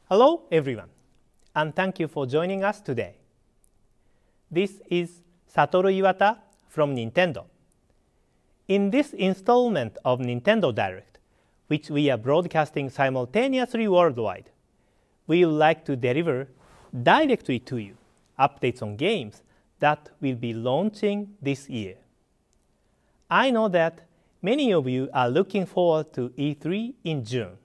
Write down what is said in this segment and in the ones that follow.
Hello everyone, and thank you for joining us today. This is Satoru Iwata from Nintendo. In this installment of Nintendo Direct, which we are broadcasting simultaneously worldwide, we would like to deliver directly to you updates on games that will be launching this year. I know that many of you are looking forward to E3 in June.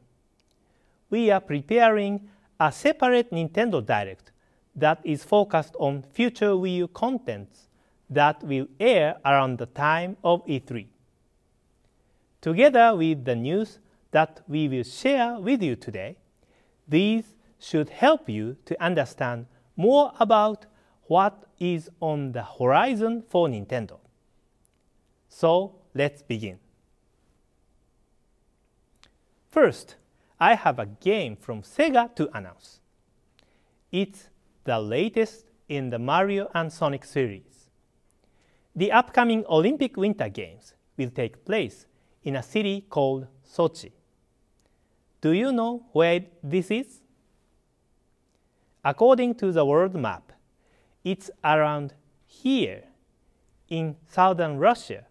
We are preparing a separate Nintendo Direct that is focused on future Wii U contents that will air around the time of E3. Together with the news that we will share with you today, these should help you to understand more about what is on the horizon for Nintendo. So let's begin. First, I have a game from Sega to announce. It's the latest in the Mario and Sonic series. The upcoming Olympic Winter Games will take place in a city called Sochi. Do you know where this is? According to the world map, it's around here in southern Russia.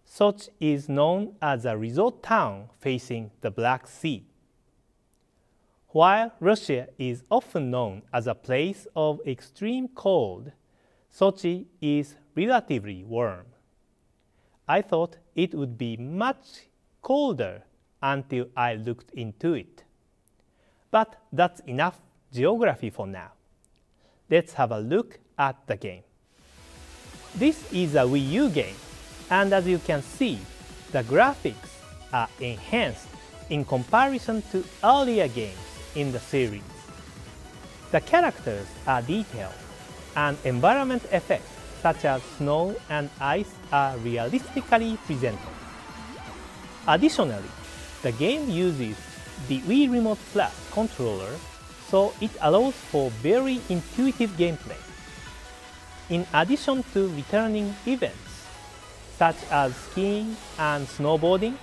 Sochi is known as a resort town facing the Black Sea. While Russia is often known as a place of extreme cold, Sochi is relatively warm. I thought it would be much colder until I looked into it. But that's enough geography for now. Let's have a look at the game. This is a Wii U game, and as you can see, the graphics are enhanced in comparison to earlier games in the series. The characters are detailed, and environment effects such as snow and ice are realistically presented. Additionally, the game uses the Wii Remote Plus controller, so it allows for very intuitive gameplay. In addition to returning events such as skiing and snowboarding,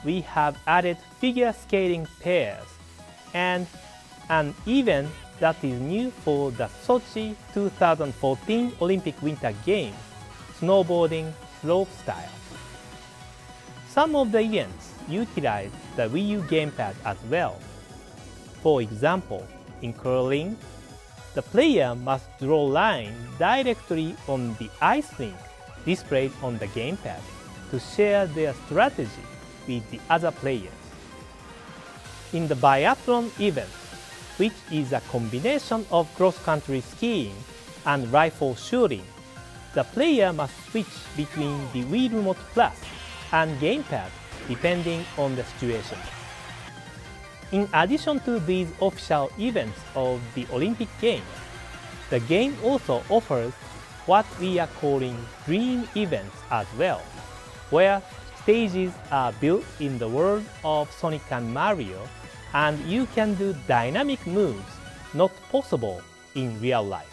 we have added figure skating pairs and an event that is new for the Sochi 2014 Olympic Winter Games, snowboarding slopestyle. Some of the events utilize the Wii U gamepad as well. For example, in curling, the player must draw lines directly on the ice rink displayed on the gamepad to share their strategy with the other players. In the biathlon event, which is a combination of cross-country skiing and rifle shooting, the player must switch between the Wii Remote Plus and gamepad depending on the situation. In addition to these official events of the Olympic Games, the game also offers what we are calling dream events as well, where stages are built in the world of Sonic and Mario, and you can do dynamic moves not possible in real life.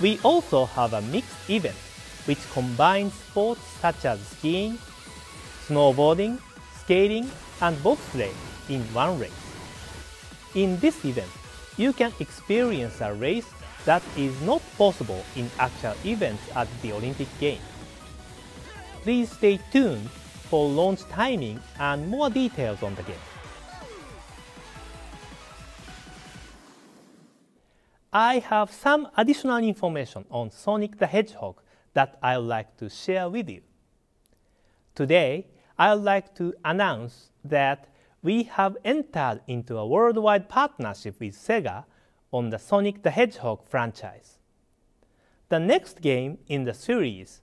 We also have a mixed event which combines sports such as skiing, snowboarding, skating, and bobsleigh in one race. In this event, you can experience a race that is not possible in actual events at the Olympic Games. Please stay tuned for launch timing and more details on the game. I have some additional information on Sonic the Hedgehog that I would like to share with you. Today, I would like to announce that we have entered into a worldwide partnership with Sega on the Sonic the Hedgehog franchise. The next game in the series,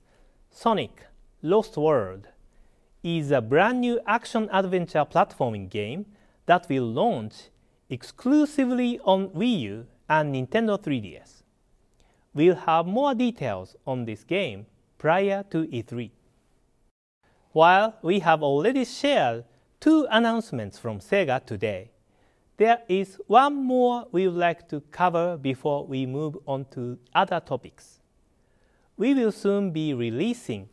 Sonic Lost World, is a brand new action-adventure platforming game that will launch exclusively on Wii U and Nintendo 3DS. We'll have more details on this game prior to E3. While we have already shared 2 announcements from Sega today, there is one more we would like to cover before we move on to other topics. We will soon be releasing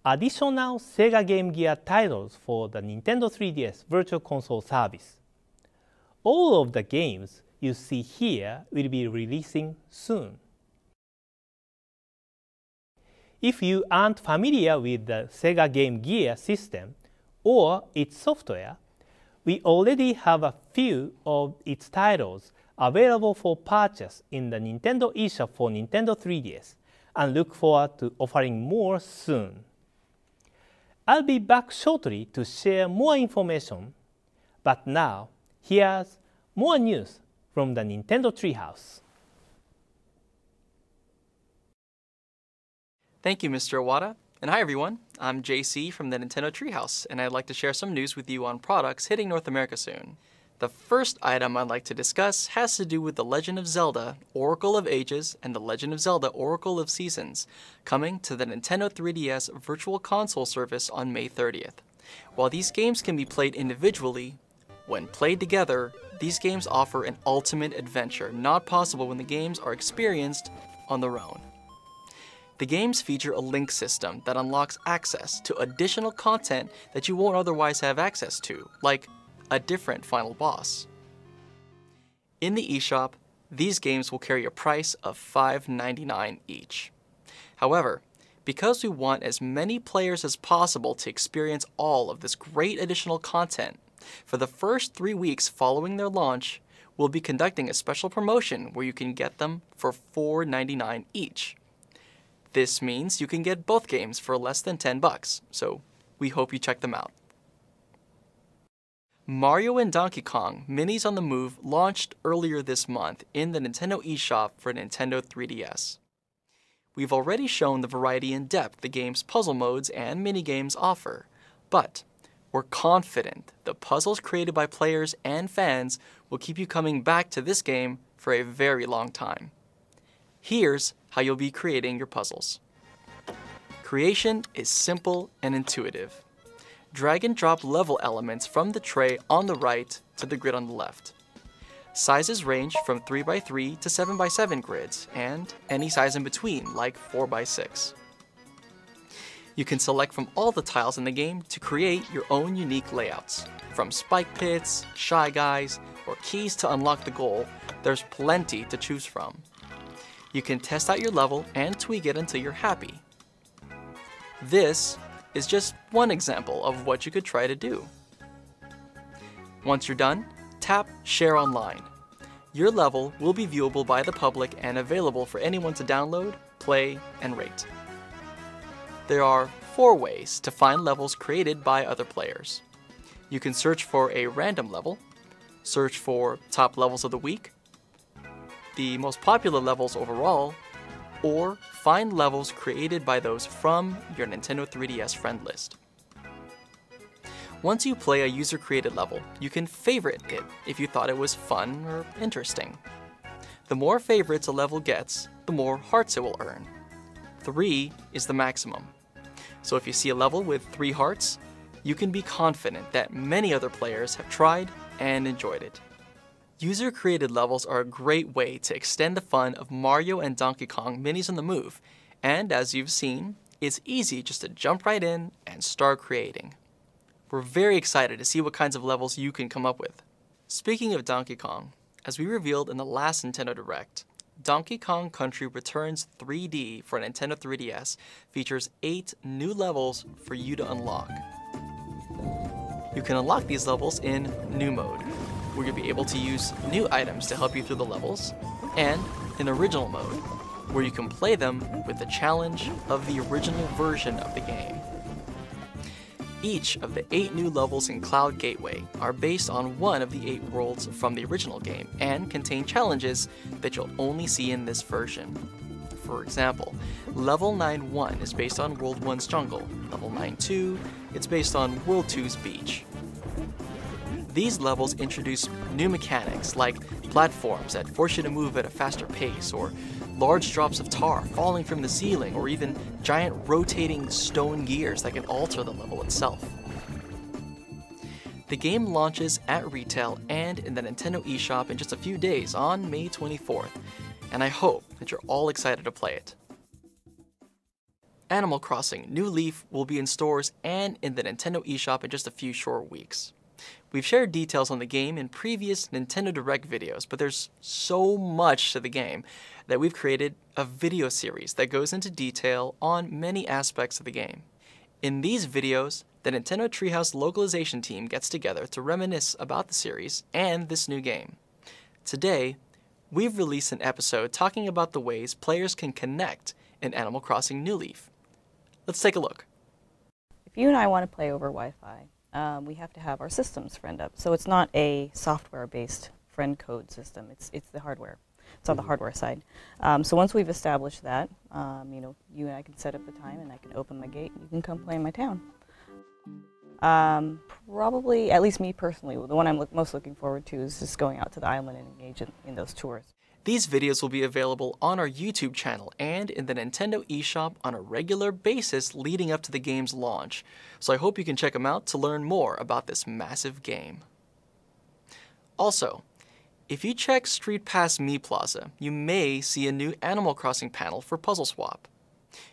additional Sega Game Gear titles for the Nintendo 3DS Virtual Console service. all of the games you see here will be releasing soon. If you aren't familiar with the Sega Game Gear system or its software, we already have a few of its titles available for purchase in the Nintendo eShop for Nintendo 3DS, and look forward to offering more soon. I'll be back shortly to share more information, but now here's more news from the Nintendo Treehouse. Thank you, Mr. Iwata. And hi everyone, I'm JC from the Nintendo Treehouse, and I'd like to share some news with you on products hitting North America soon. The first item I'd like to discuss has to do with The Legend of Zelda, Oracle of Ages, and The Legend of Zelda, Oracle of Seasons, coming to the Nintendo 3DS Virtual Console service on May 30th. While these games can be played individually, when played together, these games offer an ultimate adventure not possible when the games are experienced on their own. The games feature a link system that unlocks access to additional content that you won't otherwise have access to, like a different final boss. In the eShop, these games will carry a price of $5.99 each. However, because we want as many players as possible to experience all of this great additional content, for the first 3 weeks following their launch, we'll be conducting a special promotion where you can get them for $4.99 each. This means you can get both games for less than $10, so we hope you check them out. Mario and Donkey Kong Minis on the Move launched earlier this month in the Nintendo eShop for Nintendo 3DS. We've already shown the variety and depth the game's puzzle modes and minigames offer, but we're confident the puzzles created by players and fans will keep you coming back to this game for a very long time. Here's how you'll be creating your puzzles. Creation is simple and intuitive. Drag and drop level elements from the tray on the right to the grid on the left. Sizes range from 3x3 to 7x7 grids, and any size in between, like 4x6. You can select from all the tiles in the game to create your own unique layouts. From spike pits, shy guys, or keys to unlock the goal, there's plenty to choose from. You can test out your level and tweak it until you're happy. This is just one example of what you could try to do. Once you're done, tap Share Online. Your level will be viewable by the public and available for anyone to download, play, and rate. There are 4 ways to find levels created by other players. You can search for a random level, search for top levels of the week, the most popular levels overall, or find levels created by those from your Nintendo 3DS friend list. Once you play a user-created level, you can favorite it if you thought it was fun or interesting. The more favorites a level gets, the more hearts it will earn. 3 is the maximum. So if you see a level with 3 hearts, you can be confident that many other players have tried and enjoyed it. User-created levels are a great way to extend the fun of Mario and Donkey Kong Minis on the Move, and as you've seen, it's easy just to jump right in and start creating. We're very excited to see what kinds of levels you can come up with. Speaking of Donkey Kong, as we revealed in the last Nintendo Direct, Donkey Kong Country Returns 3D for Nintendo 3DS features 8 new levels for you to unlock. You can unlock these levels in New Mode, where you'll be able to use new items to help you through the levels, and in Original Mode, where you can play them with the challenge of the original version of the game. Each of the 8 new levels in Cloud Gateway are based on one of the 8 worlds from the original game and contain challenges that you'll only see in this version. For example, Level 9-1 is based on World 1's jungle, Level 9-2 it's based on World 2's beach. These levels introduce new mechanics like platforms that force you to move at a faster pace, or large drops of tar falling from the ceiling, or even giant rotating stone gears that can alter the level itself. The game launches at retail and in the Nintendo eShop in just a few days on May 24th, and I hope that you're all excited to play it. Animal Crossing New Leaf will be in stores and in the Nintendo eShop in just a few short weeks. We've shared details on the game in previous Nintendo Direct videos, but there's so much to the game that we've created a video series that goes into detail on many aspects of the game. In these videos, the Nintendo Treehouse localization team gets together to reminisce about the series and this new game. Today, we've released an episode talking about the ways players can connect in Animal Crossing New Leaf. Let's take a look. If you and I want to play over Wi-Fi, we have to have our systems friend up. So it's not a software-based friend code system. It's the hardware. It's on the hardware side. So once we've established that, you and I can set up the time, and I can open my gate, and you can come play in my town. Probably, at least me personally, the one I'm most looking forward to is just going out to the island and engage in those tours. These videos will be available on our YouTube channel and in the Nintendo eShop on a regular basis leading up to the game's launch, so I hope you can check them out to learn more about this massive game. Also, if you check Street Pass Me Plaza, you may see a new Animal Crossing panel for Puzzle Swap.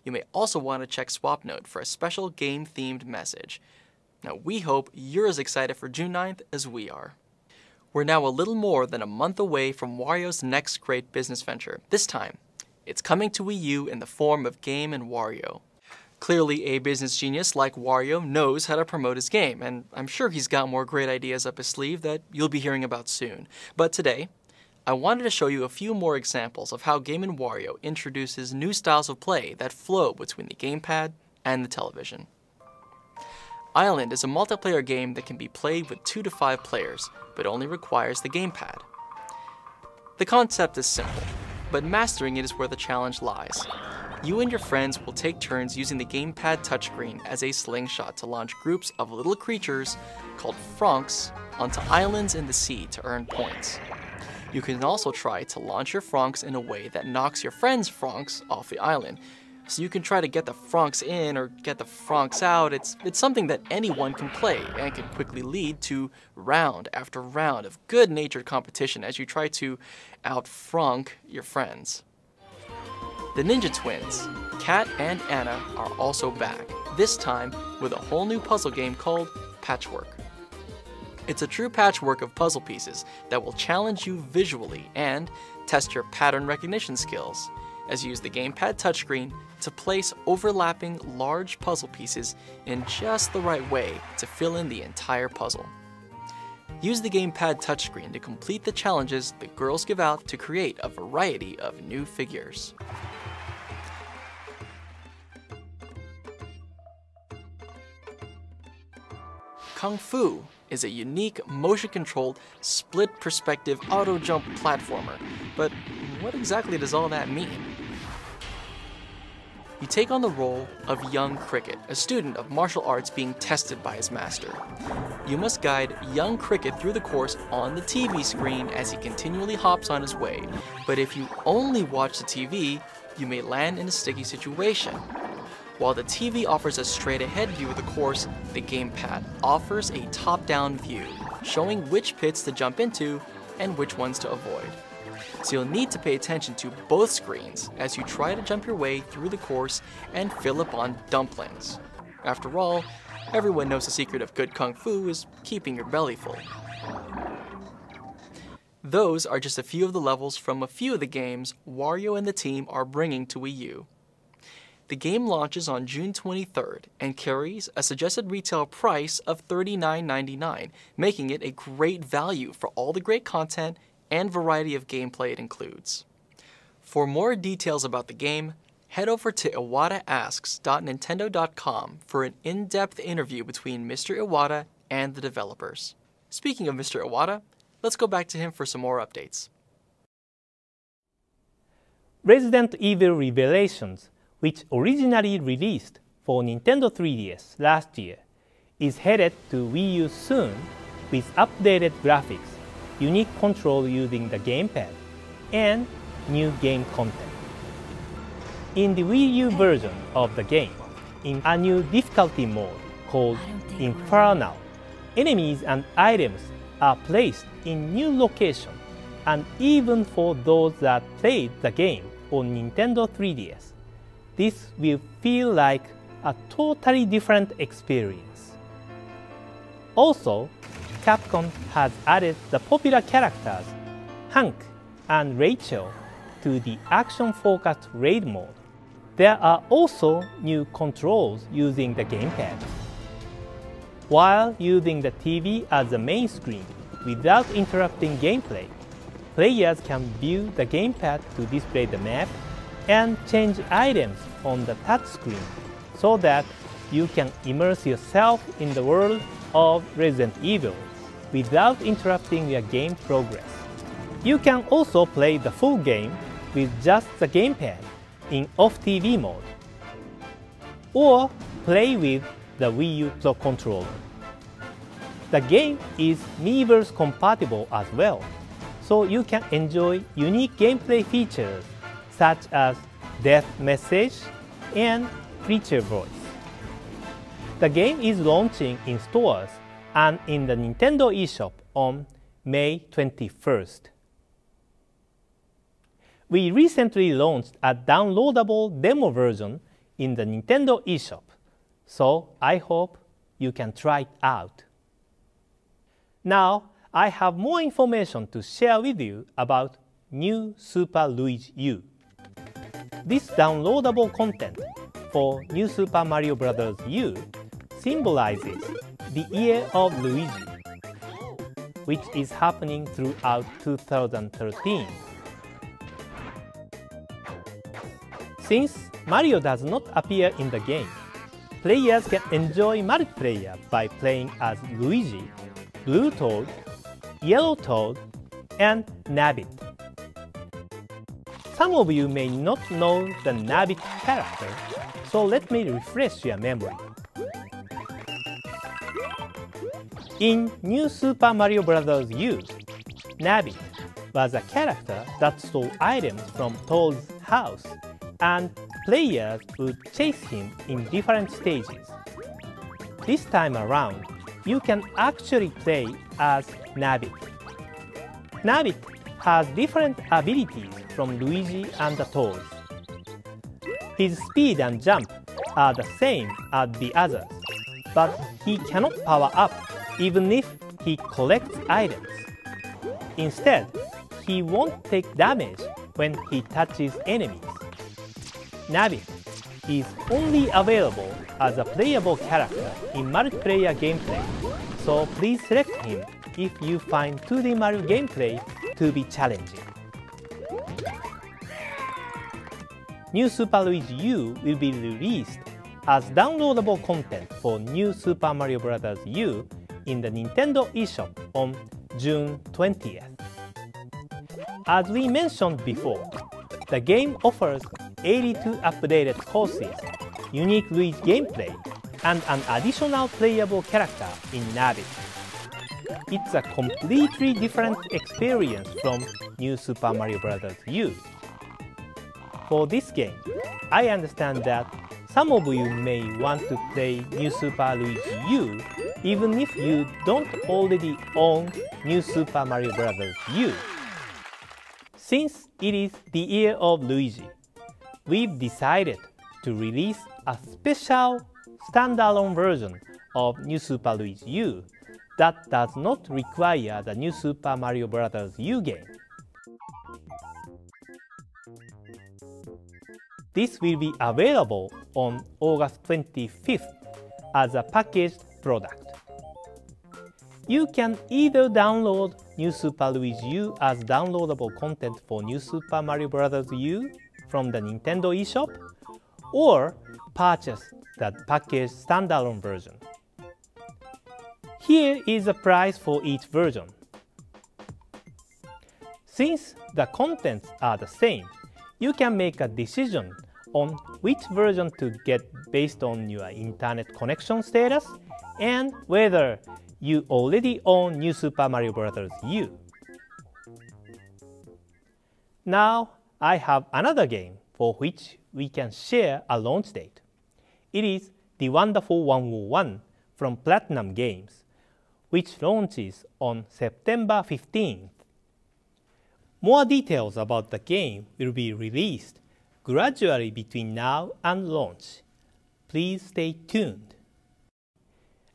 You may also want to check Swap Note for a special game-themed message. Now, we hope you're as excited for June 9th as we are. We're now a little more than a month away from Wario's next great business venture. This time, it's coming to Wii U in the form of Game & Wario. Clearly, a business genius like Wario knows how to promote his game, and I'm sure he's got more great ideas up his sleeve that you'll be hearing about soon. But today, I wanted to show you a few more examples of how Game & Wario introduces new styles of play that flow between the gamepad and the television. Island is a multiplayer game that can be played with 2 to 5 players, but only requires the gamepad. The concept is simple, but mastering it is where the challenge lies. You and your friends will take turns using the gamepad touchscreen as a slingshot to launch groups of little creatures called Francs onto islands in the sea to earn points. You can also try to launch your Francs in a way that knocks your friends' Francs off the island. So you can try to get the Francs in or get the Francs out. It's something that anyone can play and can quickly lead to round after round of good-natured competition as you try to out-Franc your friends. The Ninja Twins, Kat and Anna, are also back, this time with a whole new puzzle game called Patchwork. It's a true patchwork of puzzle pieces that will challenge you visually and test your pattern recognition skills, as you use the gamepad touchscreen to place overlapping large puzzle pieces in just the right way to fill in the entire puzzle. Use the gamepad touchscreen to complete the challenges the girls give out to create a variety of new figures. Kung Fu is a unique motion-controlled, split-perspective auto-jump platformer, but what exactly does all that mean? You take on the role of young Cricket, a student of martial arts being tested by his master. You must guide young Cricket through the course on the TV screen as he continually hops on his way, but if you only watch the TV, you may land in a sticky situation. While the TV offers a straight-ahead view of the course, the gamepad offers a top-down view, showing which pits to jump into and which ones to avoid. So you'll need to pay attention to both screens as you try to jump your way through the course and fill up on dumplings. After all, everyone knows the secret of good Kung Fu is keeping your belly full. Those are just a few of the levels from a few of the games Wario and the team are bringing to Wii U. The game launches on June 23rd and carries a suggested retail price of $39.99, making it a great value for all the great content and variety of gameplay it includes. For more details about the game, head over to iwataasks.nintendo.com for an in-depth interview between Mr. Iwata and the developers. Speaking of Mr. Iwata, let's go back to him for some more updates. Resident Evil Revelations, which originally released for Nintendo 3DS last year, is headed to Wii U soon with updated graphics, unique control using the gamepad, and new game content. In the Wii U version of the game, in a new difficulty mode called Infernal, enemies and items are placed in new locations, and even for those that played the game on Nintendo 3DS, this will feel like a totally different experience. Also, Capcom has added the popular characters Hank and Rachel to the action-focused raid mode. There are also new controls using the gamepad. While using the TV as the main screen without interrupting gameplay, players can view the gamepad to display the map and change items on the touchscreen so that you can immerse yourself in the world of Resident Evil without interrupting your game progress. You can also play the full game with just the gamepad in off-TV mode, or play with the Wii U Pro controller. The game is Miiverse compatible as well, so you can enjoy unique gameplay features such as death message and creature voice. The game is launching in stores and in the Nintendo eShop on May 21st. We recently launched a downloadable demo version in the Nintendo eShop, so I hope you can try it out. Now, I have more information to share with you about new Super Luigi U. This downloadable content for New Super Mario Bros. U symbolizes the Year of Luigi, which is happening throughout 2013. Since Mario does not appear in the game, players can enjoy multiplayer by playing as Luigi, Blue Toad, Yellow Toad, and Nabbit. Some of you may not know the Nabbit character, so let me refresh your memory. In New Super Mario Bros. U, Nabbit was a character that stole items from Toad's house, and players would chase him in different stages. This time around, you can actually play as Nabbit. Nabbit has different abilities from Luigi and the Toads. His speed and jump are the same as the others, but he cannot power up even if he collects items. Instead, he won't take damage when he touches enemies. Nabbit is only available as a playable character in multiplayer gameplay, so please select him if you find 2D Mario gameplay to be challenging. New Super Luigi U will be released as downloadable content for New Super Mario Bros. U in the Nintendo eShop on June 20th. As we mentioned before, the game offers 82 updated courses, unique Luigi gameplay, and an additional playable character in Nabbit. It's a completely different experience from New Super Mario Bros. U. For this game, I understand that some of you may want to play New Super Luigi U even if you don't already own New Super Mario Bros. U. Since it is the Year of Luigi, we've decided to release a special standalone version of New Super Luigi U that does not require the New Super Mario Bros. U game. This will be available on August 25th as a packaged product. You can either download New Super Luigi U as downloadable content for New Super Mario Bros. U from the Nintendo eShop, or purchase the packaged standalone version. Here is the price for each version. Since the contents are the same, you can make a decision on which version to get based on your internet connection status and whether you already own New Super Mario Bros. U. Now, I have another game for which we can share a launch date. It is The Wonderful 101 from Platinum Games, which launches on September 15th. More details about the game will be released gradually between now and launch. Please stay tuned.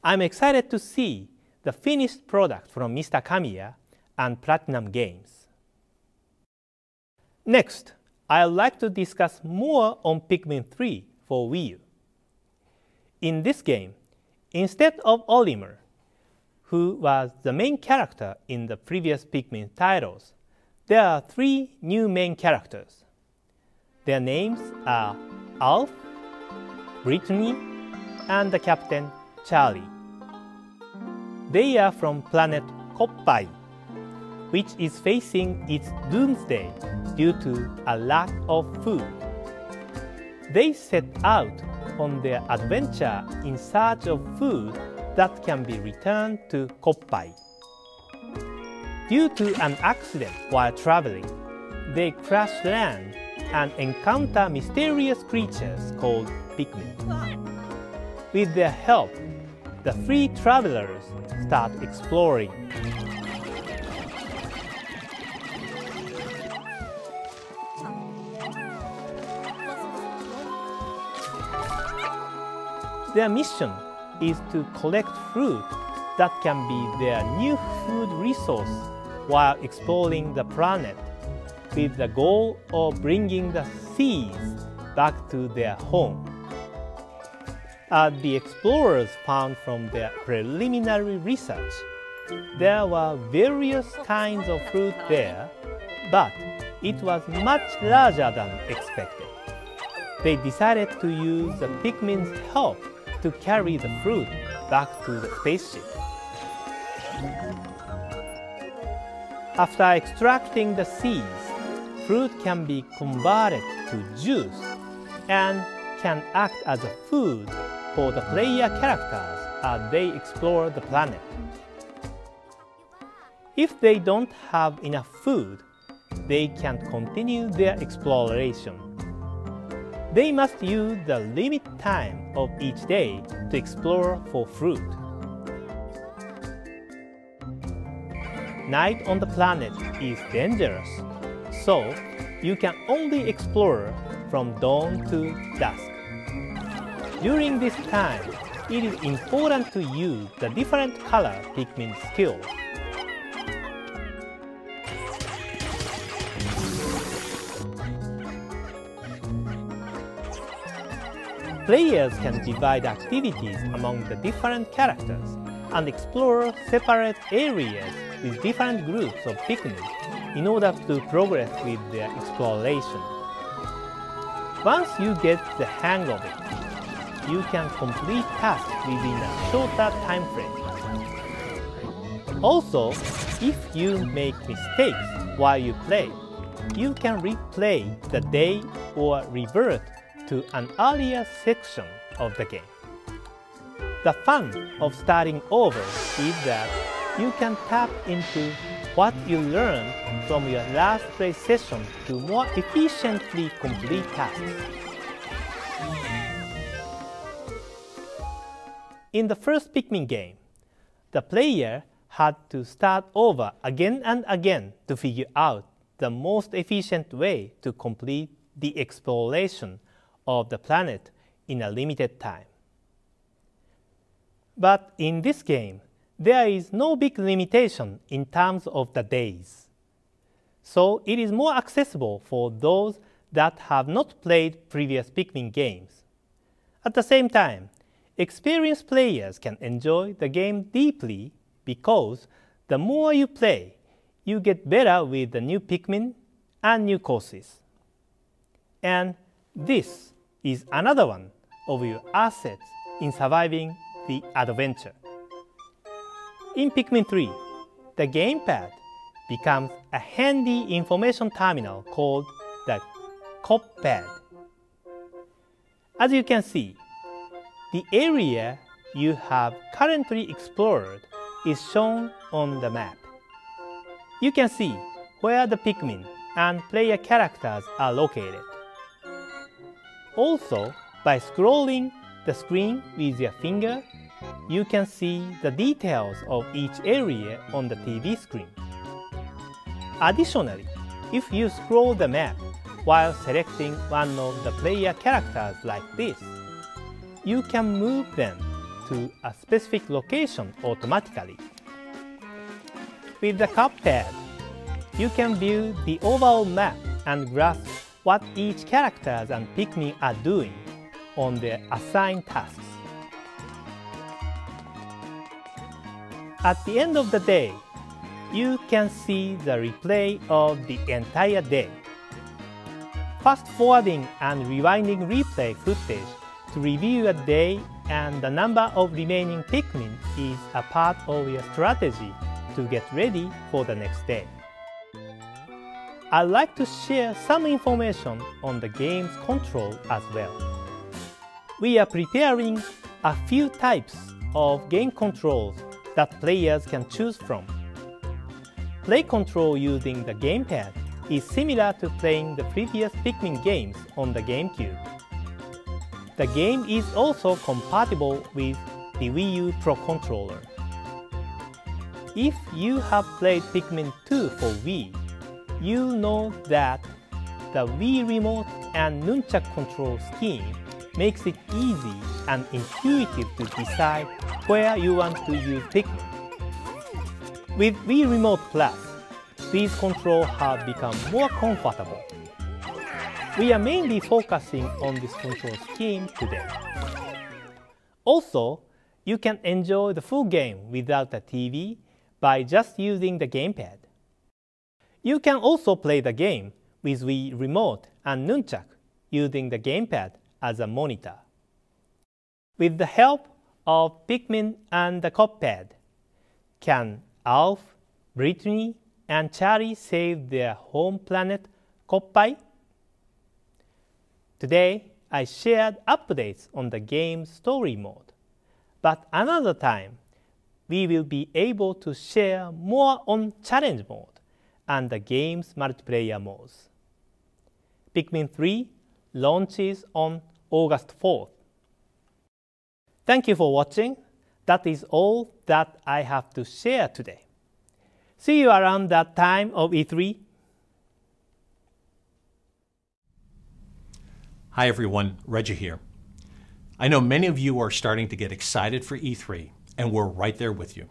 I'm excited to see the finished product from Mr. Kamiya and Platinum Games. Next, I'd like to discuss more on Pikmin 3 for Wii U. In this game, instead of Olimar, who was the main character in the previous Pikmin titles, there are 3 new main characters. Their names are Alf, Brittany, and the captain, Charlie. They are from planet Koppai, which is facing its doomsday due to a lack of food. They set out on their adventure in search of food that can be returned to Koppai. Due to an accident while traveling, they crash land and encounter mysterious creatures called Pikmin. With their help, the 3 travelers start exploring. Their mission is to collect fruit that can be their new food resource while exploring the planet, with the goal of bringing the seeds back to their home. As the explorers found from their preliminary research, there were various kinds of fruit there, but it was much larger than expected. They decided to use the Pikmin's help to carry the fruit back to the spaceship. After extracting the seeds, fruit can be converted to juice and can act as a food for the player characters as they explore the planet. If they don't have enough food, they can't continue their exploration. They must use the limit time of each day to explore for fruit. Night on the planet is dangerous, so you can only explore from dawn to dusk. During this time, it is important to use the different color Pikmin skills. Players can divide activities among the different characters and explore separate areas with different groups of Pikmin in order to progress with their exploration. Once you get the hang of it, you can complete tasks within a shorter time frame. Also, if you make mistakes while you play, you can replay the day or revert to an earlier section of the game. The fun of starting over is that you can tap into what you learned from your last play session to more efficiently complete tasks. In the first Pikmin game, the player had to start over again and again to figure out the most efficient way to complete the exploration of the planet in a limited time. But in this game, there is no big limitation in terms of the days. So it is more accessible for those that have not played previous Pikmin games. At the same time, experienced players can enjoy the game deeply because the more you play, you get better with the new Pikmin and new courses. And this is another one of your assets in surviving the adventure. In Pikmin 3, the gamepad becomes a handy information terminal called the Cop-pad. As you can see, the area you have currently explored is shown on the map. You can see where the Pikmin and player characters are located. Also, by scrolling the screen with your finger, you can see the details of each area on the TV screen. Additionally, if you scroll the map while selecting one of the player characters like this, you can move them to a specific location automatically With the cup pad, you can view the overall map and grasp what each characters and Pikmin are doing on their assigned tasks. At the end of the day, you can see the replay of the entire day. Fast-forwarding and rewinding replay footage to review a day and the number of remaining Pikmin is a part of your strategy to get ready for the next day. I'd like to share some information on the game's control as well. We are preparing a few types of game controls that players can choose from. Play control using the gamepad is similar to playing the previous Pikmin games on the GameCube. The game is also compatible with the Wii U Pro Controller. If you have played Pikmin 2 for Wii, you know that the Wii Remote and Nunchuk control scheme makes it easy and intuitive to decide where you want to use Pikmin. With Wii Remote Plus, these controls have become more comfortable. We are mainly focusing on this control scheme today. Also, you can enjoy the full game without a TV by just using the gamepad. You can also play the game with Wii Remote and Nunchuk using the gamepad as a monitor. With the help of Pikmin and the cup pad, can Alf, Brittany, and Charlie save their home planet Koppai? Today, I shared updates on the game's story mode, but another time, we will be able to share more on challenge mode and the game's multiplayer modes. Pikmin 3 launches on August 4th. Thank you for watching. That is all that I have to share today. See you around that time of E3. Hi everyone, Reggie here. I know many of you are starting to get excited for E3, and we're right there with you.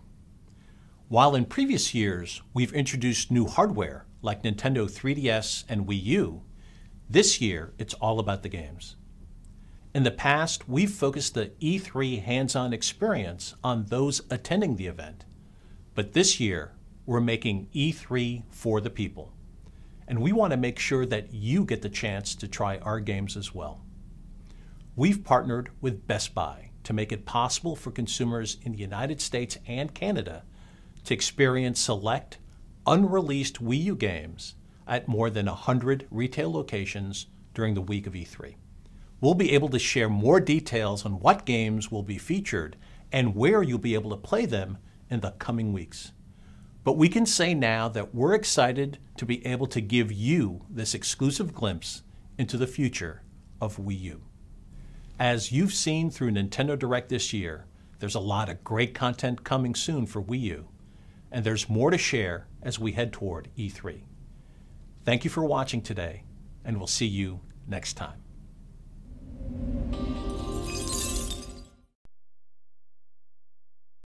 While in previous years we've introduced new hardware like Nintendo 3DS and Wii U, this year it's all about the games. In the past, we've focused the E3 hands-on experience on those attending the event. But this year, we're making E3 for the people. And we want to make sure that you get the chance to try our games as well. We've partnered with Best Buy to make it possible for consumers in the United States and Canada to experience select, unreleased Wii U games at more than 100 retail locations during the week of E3. We'll be able to share more details on what games will be featured and where you'll be able to play them in the coming weeks. But we can say now that we're excited to be able to give you this exclusive glimpse into the future of Wii U. As you've seen through Nintendo Direct this year, there's a lot of great content coming soon for Wii U, and there's more to share as we head toward E3. Thank you for watching today, and we'll see you next time.